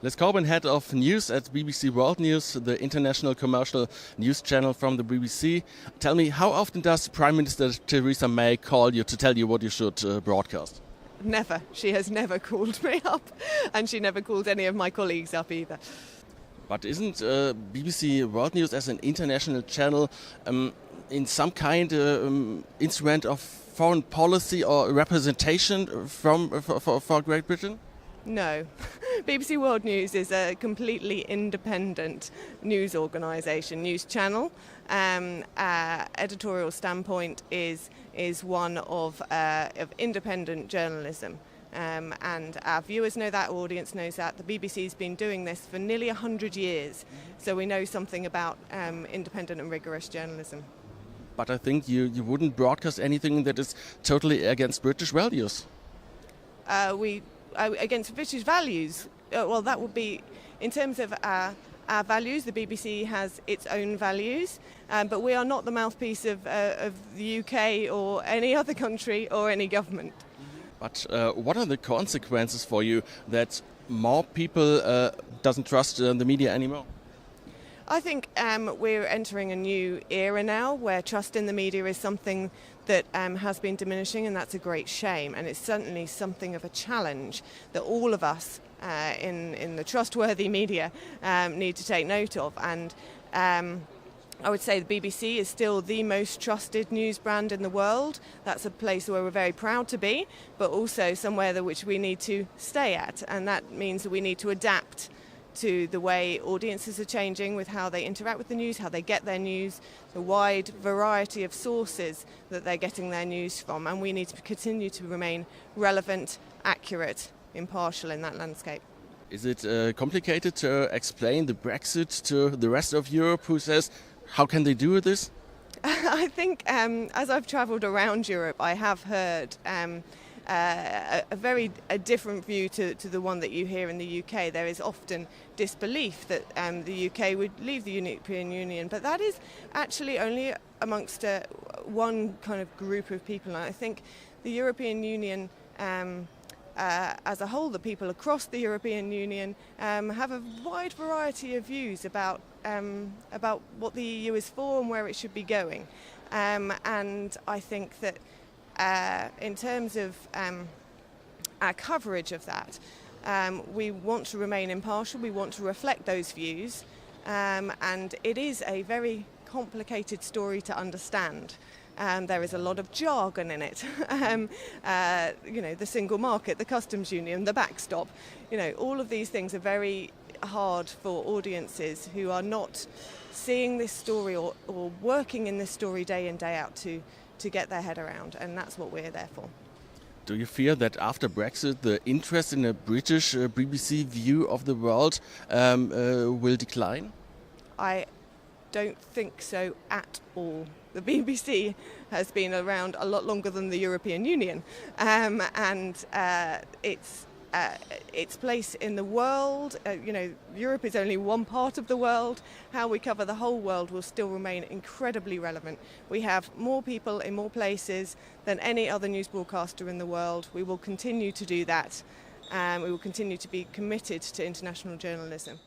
Liz Coben, head of news at BBC World News, the international commercial news channel from the BBC. Tell me, how often does Prime Minister Theresa May call you to tell you what you should broadcast? Never. She has never called me up, and she never called any of my colleagues up either. But isn't BBC World News as an international channel in some kind instrument of foreign policy or representation for Great Britain? No. BBC World News is a completely independent news organisation, news channel. Our editorial standpoint is one of independent journalism. And our viewers know that, our audience knows that. The BBC's been doing this for nearly 100 years, so we know something about independent and rigorous journalism. But I think you wouldn't broadcast anything that is totally against British values. Against British values, well, that would be, in terms of our values, the BBC has its own values, but we are not the mouthpiece of the UK or any other country or any government. But what are the consequences for you that more people doesn't trust the media anymore? I think we're entering a new era now where trust in the media is something that has been diminishing, and that's a great shame. And it's certainly something of a challenge that all of us in the trustworthy media need to take note of. And I would say the BBC is still the most trusted news brand in the world. That's a place where we're very proud to be, but also somewhere which we need to stay at. And that means that we need to adapt to the way audiences are changing with how they interact with the news, how they get their news, the wide variety of sources that they're getting their news from. And we need to continue to remain relevant, accurate, impartial in that landscape. Is it complicated to explain the Brexit to the rest of Europe who says, how can they do this? I think as I've travelled around Europe, I have heard a different view to the one that you hear in the UK. There is often disbelief that the UK would leave the European Union, but that is actually only amongst one kind of group of people. And I think the European Union as a whole, the people across the European Union have a wide variety of views about what the EU is for and where it should be going. And I think that in terms of our coverage of that, we want to remain impartial, we want to reflect those views, and it is a very complicated story to understand. There is a lot of jargon in it. The single market, the customs union, the backstop. All of these things are very hard for audiences who are not seeing this story or working in this story day in, day out to get their head around, and that's what we're there for. Do you fear that after Brexit the interest in a British BBC view of the world will decline? I don't think so at all. The BBC has been around a lot longer than the European Union, and its place in the world, Europe is only one part of the world. How we cover the whole world will still remain incredibly relevant. We have more people in more places than any other news broadcaster in the world. We will continue to do that. We will continue to be committed to international journalism.